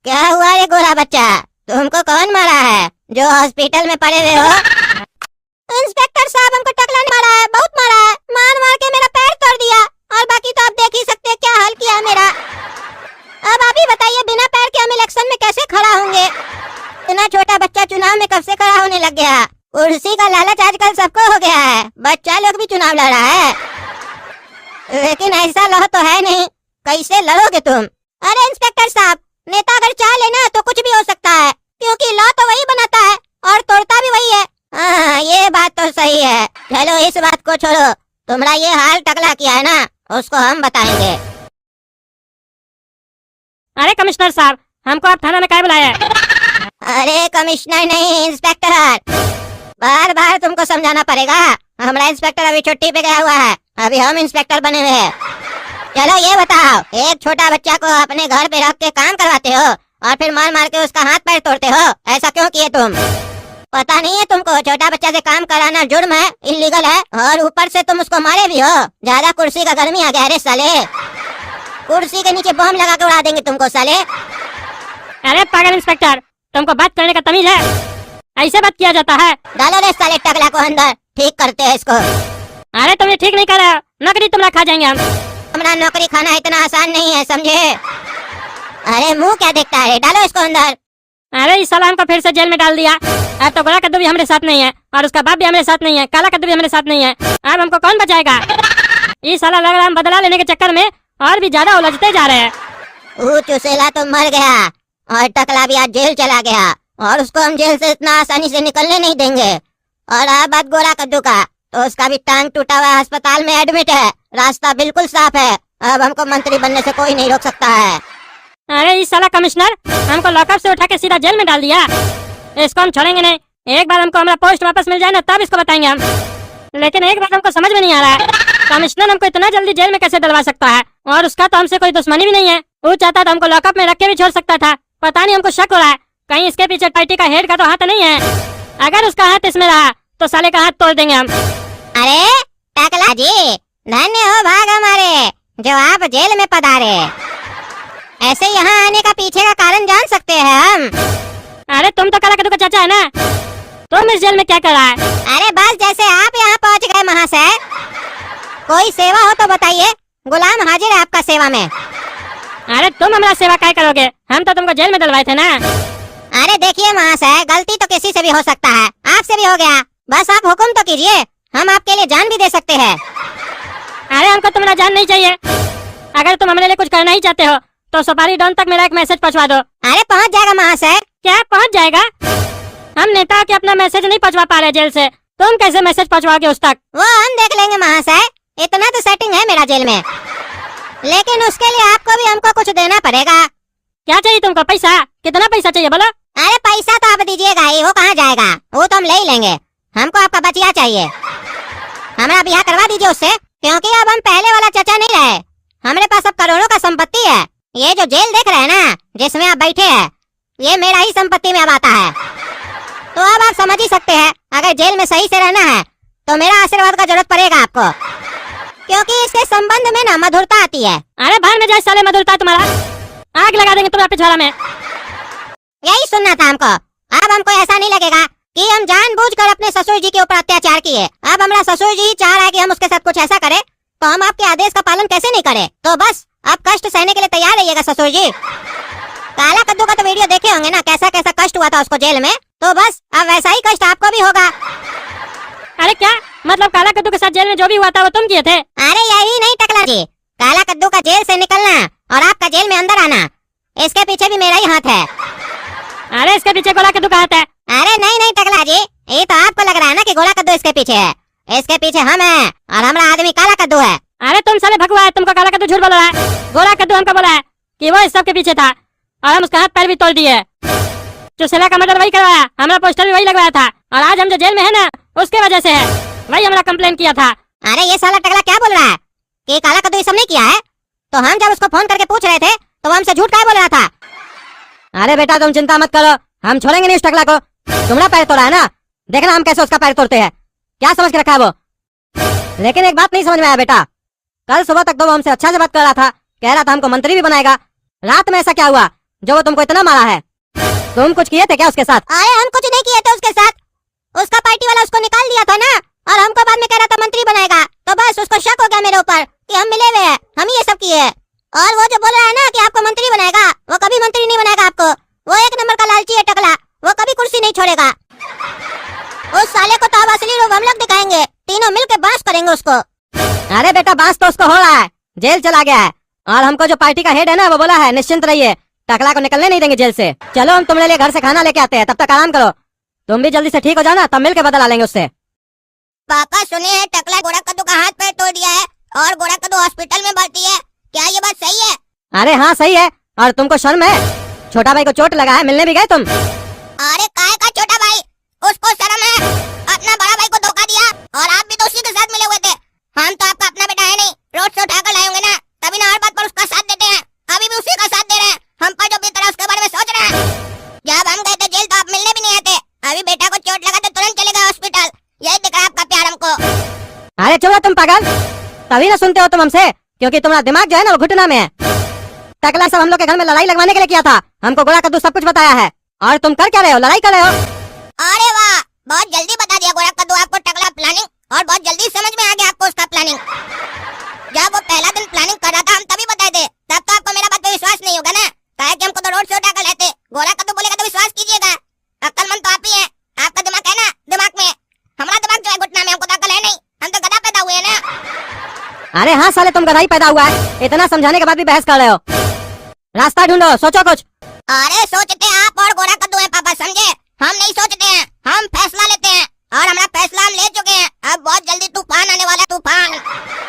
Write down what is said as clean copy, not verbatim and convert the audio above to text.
क्या हुआ ये गोरा बच्चा, तुमको कौन मारा है जो हॉस्पिटल में पड़े हुए हो? इंस्पेक्टर साहब, हमको टकला ने मारा है, बहुत मारा है, मार मार के मेरा पैर तोड़ दिया, और बाकी तो आप देख ही सकते हैं क्या हाल किया है मेरा। अब आप ही बताइए, बिना पैर के हम इलेक्शन में कैसे खड़ा होंगे? इतना छोटा बच्चा चुनाव में कब से खड़ा होने लग गया? कुर्सी का लालच आजकल सबको हो गया है, बच्चा लोग भी चुनाव लड़ रहा है, लेकिन ऐसा लॉ तो है नहीं, कैसे लड़ोगे तुम? अरे इंस्पेक्टर साहब, नेता अगर चाह लेना तो कुछ भी हो सकता है, क्योंकि लॉ तो वही बनाता है और तोड़ता भी वही है। हाँ, ये बात तो सही है। चलो इस बात को छोड़ो, तुम्हारा ये हाल टकला किया है ना, उसको हम बताएंगे। अरे कमिश्नर साहब, हमको आप थाना में काहे बुलाया है? अरे कमिश्नर नहीं, इंस्पेक्टर। बार बार तुमको समझाना पड़ेगा, हमारा इंस्पेक्टर अभी छुट्टी पे गया हुआ है, अभी हम इंस्पेक्टर बने हुए हैं। चलो ये बताओ, एक छोटा बच्चा को अपने घर पे रख के काम करवाते हो और फिर मार मार के उसका हाथ पैर तोड़ते हो, ऐसा क्यों किए तुम? पता नहीं है तुमको छोटा बच्चा से काम कराना जुर्म है, इलीगल है, और ऊपर से तुम उसको मारे भी हो। ज्यादा कुर्सी का गर्मी आ गया रे साले, कुर्सी के नीचे बम लगा के उड़ा देंगे तुमको साले। अरे पागल इंस्पेक्टर, तुमको बात करने का तमीज है? ऐसे बात किया जाता है? डालो रे साले टकला को अंदर, ठीक करते हैं इसको। अरे तुम ये ठीक नहीं कर रहे हो, नौकरी तुमरा खा जाएंगे हम। हमारा नौकरी खाना इतना आसान नहीं है, समझे? अरे मुंह क्या देखता है, डालो इसको अंदर। अरे इस साला हमको फिर से जेल में डाल दिया। अब तो गोरा कद्दू भी हमारे साथ नहीं है और उसका बाप भी हमारे साथ नहीं है, काला कद्दू भी हमारे साथ नहीं है। अब हमको कौन बचाएगा? इस साला लग रहा हम बदला लेने के चक्कर में और भी ज्यादा उलझते जा रहे हैं। वो चुसेला तो मर गया और टकला भी आज जेल चला गया, और उसको हम जेल से इतना आसानी से निकलने नहीं देंगे। और अब बात गोरा कद्दू का, तो उसका भी टांग टूटा हुआ अस्पताल में एडमिट है, रास्ता बिल्कुल साफ है, अब हमको मंत्री बनने से कोई नहीं रोक सकता है। अरे इस साला कमिश्नर हमको लॉकअप से उठा के सीधा जेल में डाल दिया, इसको हम छोड़ेंगे नहीं। एक बार हमको हमारा पोस्ट वापस मिल जाए ना, तब इसको बताएंगे हम। लेकिन एक बात हमको समझ में नहीं आ रहा है, कमिश्नर हमको इतना जल्दी जेल में कैसे डलवा सकता है? और उसका तो हमसे कोई दुश्मनी भी नहीं है, वो चाहता तो हमको लॉकअप में रख के भी छोड़ सकता था। पता नहीं, हमको शक हो रहा है कहीं इसके पीछे पार्टी का हेड का तो हाथ नहीं है। अगर उसका हाथ इसमें रहा तो साले का हाथ तोड़ देंगे हम। अरे टकला जी, धन्य हो भाग हमारे जो आप जेल में पधारे। ऐसे यहाँ आने का पीछे का कारण जान सकते हैं हम? अरे तुम तो काला कद्दू का चाचा है ना, तुम इस जेल में क्या कर रहा है? अरे बस जैसे आप यहाँ पहुँच गए महाशय, कोई सेवा हो तो बताइए, गुलाम हाजिर है आपका सेवा में। अरे तुम हमारा सेवा क्या करोगे, हम तो तुमको जेल में डलवाए थे ना। अरे देखिए महाशय, गलती तो किसी से भी हो सकता है, आपसे भी हो गया, बस आप हुक्म तो कीजिए, हम आपके लिए जान भी दे सकते हैं। अरे हमको तुम्हारा जान नहीं चाहिए, अगर तुम हमारे लिए कुछ करना ही चाहते हो तो सुपारी डॉन तक मेरा एक मैसेज पहुंचवा दो। अरे पहुंच जाएगा महाशय। क्या पहुंच जाएगा? हम नेता के अपना मैसेज नहीं पहुंचवा पा रहे जेल से, तुम कैसे मैसेज पहुंचवाओगे उस तक? वो हम देख लेंगे महाशय, इतना तो सेटिंग है मेरा जेल में, लेकिन उसके लिए आपको भी हमको कुछ देना पड़ेगा। क्या चाहिए तुमको? पैसा? कितना पैसा चाहिए बोलो? अरे पैसा तो आप दीजिएगा ही, वो कहाँ जाएगा, वो तो हम ले ही लेंगे, हमको आपका बचिया चाहिए, हमारा ब्याह करवा दीजिए उससे, क्योंकि अब हम पहले वाला चचा नहीं रहे, हमारे पास अब करोड़ों का संपत्ति है। ये जो जेल देख रहे हैं ना, जिसमें आप बैठे हैं, ये मेरा ही संपत्ति में अब आता है। तो अब आप समझ ही सकते हैं, अगर जेल में सही से रहना है तो मेरा आशीर्वाद का जरूरत पड़ेगा आपको, क्योंकि इसके संबंध में ना मधुरता आती है। अरे भाई में जाए साले, मधुरता तुम्हारा, आग लगा देंगे तुम्हारे पिछवाड़ा में। यही सुनना था हमको। अब हमको ऐसा नहीं लगेगा कि हम जानबूझकर अपने ससुर जी के ऊपर अत्याचार किए। अब हमारा ससुर जी चाह रहा है कि हम उसके साथ कुछ ऐसा करें, तो हम आपके आदेश का पालन कैसे नहीं करें? तो बस आप कष्ट सहने के लिए तैयार रहिएगा ससुर जी। काला कद्दू का तो वीडियो देखे होंगे ना, कैसा कैसा कष्ट हुआ था उसको जेल में, तो बस अब वैसा ही कष्ट आपको भी होगा। अरे क्या मतलब, काला कद्दू के साथ जेल में जो भी हुआ था वो तुम किए थे? अरे यही नहीं टकला जी, काला कद्दू का जेल से निकलना और आपका जेल में अंदर आना, इसके पीछे भी मेरा ही हाथ है। अरे इसके पीछे गोला कद्दू का हाथ है? अरे नहीं नहीं टकला जी, ये तो आपको लग रहा है ना कि गोला कद्दू इसके पीछे है, इसके पीछे हम हैं और हमारा आदमी काला कद्दू है। अरे तुम साले भगवा है, तुमको काला कद्दू झूठ बोल रहा है। गोला कद्दू हमको बोला है कि वो इस सब के पीछे था और हम उसका हाथ पैर भी तोड़ दिए। चुसेला का मर्डर वही करवाया, हमारा पोस्टर भी वही लगवाया था, और आज हम जो जेल में है ना उसके वजह से है, वही हमारा कंप्लेन किया था। अरे ये साला टकला क्या बोल रहा है कि काला कद्दू ये सब नहीं किया है? तो हम जब उसको फोन करके पूछ रहे थे तो वो हमसे झूठ क्या बोल रहा था? अरे बेटा तुम चिंता मत करो, हम छोड़ेंगे नहीं उस टकला को। तुम्हारा पैर तोड़ा है ना, देखना हम कैसे उसका पैर तोड़ते हैं, क्या समझ के रखा है वो? लेकिन एक बात नहीं समझ में आया बेटा, कल सुबह तक तो वो हमसे अच्छा से बात कर रहा था, कह रहा था हमको मंत्री भी बनाएगा, रात में ऐसा क्या हुआ जो वो तुमको इतना मारा है? तुम कुछ किए थे क्या उसके साथ? अरे हम कुछ नहीं किए थे उसके साथ। उसका पार्टी वाला उसको निकाल दिया था ना, और हमको बाद में कह रहा था मंत्री बनाएगा, तो बस उसको शक हो गया मेरे ऊपर कि हम मिले हुए हैं, हम ही ये सब किए हैं। और वो जो बोल रहा है ना कि आपको मंत्री बनाएगा, वो कभी मंत्री नहीं बनाएगा आपको। वो एक नंबर का लालची है टकला, वो कभी कुर्सी नहीं छोड़ेगा। उस साले को तो अब असली रूप हम लोग दिखाएंगे, तीनों मिलके बांस करेंगे उसको। अरे बेटा बांस तो उसको हो रहा है, जेल चला गया है। और हमको जो पार्टी का हेड है ना वो बोला है निश्चिंत रहिए, टकला को निकलने नहीं देंगे जेल से। चलो हम तुम्हारे लिए घर से खाना लेके आते हैं, तब तक आराम करो। तुम भी जल्दी से ठीक हो जाओ ना, तब मिल के बदला लेंगे उससे। पापा सुने हैं टकला गोरा कद्दू का हाथ पैर तोड़ दिया है और गोरा कद्दू हॉस्पिटल में भर्ती है, क्या ये बात सही है? अरे हाँ सही है। और तुमको शर्म है? छोटा भाई को चोट लगा है, मिलने भी गए तुम? अरे काय का छोटा भाई, उसको शर्म है? अपना बड़ा भाई को धोखा दिया और आप भी तो उसी के साथ मिले हुए थे। हम तो आपका अपना बेटा है नहीं, रोड से उठाकर लाए होंगे ना, तभी ना हर बात पर उसका साथ देते हैं। अभी भी उसी का साथ दे रहे हैं, हम पर जो बीत रहा है उसके बारे में सोच रहे हैं। जब हम गए थे जेल तो आप मिलने भी नहीं आते, अभी बेटा को चोट लगा तो तुरंत चले गए हॉस्पिटल। यही दिख रहा है आपका प्यार हमको। अरे चलो तुम पागल, तभी ना सुनते हो तुम हमसे, क्योंकि तुम्हारा दिमाग जो है ना वो घुटना में है। टकला सब हम लोग के घर में लड़ाई लगवाने के लिए किया था, हमको गोरा कद्दू सब कुछ बताया है। और तुम कर क्या रहे हो? लड़ाई कर रहे हो? अरे वाह, बहुत जल्दी बता दिया गोरा कद्दू आपको टकला प्लानिंग, और बहुत जल्दी समझ में आ गया आपको उसका प्लानिंग। जब वो पहला दिन प्लानिंग कर रहा था हम तभी बताए थे, तब तो आपको मेरा बात पे विश्वास नहीं होगा ना, कहे कि हमको तो रोड से उठाकर लेते। गोरा कद्दू बोलेगा तो विश्वास कीजिएगा, अक्लमंद तो आप ही हैं। आपका दिमाग है ना दिमाग में, हमारा दिमाग जो है घुटना में, हमको तो अकल है नहीं, हम तो गधा पैदा हुए हैं ना। अरे हाँ साले तुम गधा ही पैदा हुआ है, इतना समझाने के बाद भी बहस कर रहे हो। रास्ता ढूंढो, सोचो कुछ। अरे सोचते आप और गोरा कद्दू है पापा, समझे? हम नहीं सोचते हैं, हम फैसला लेते हैं, और हमारा फैसला हम ले चुके हैं। अब बहुत जल्दी तूफान आने वाला है, तूफान।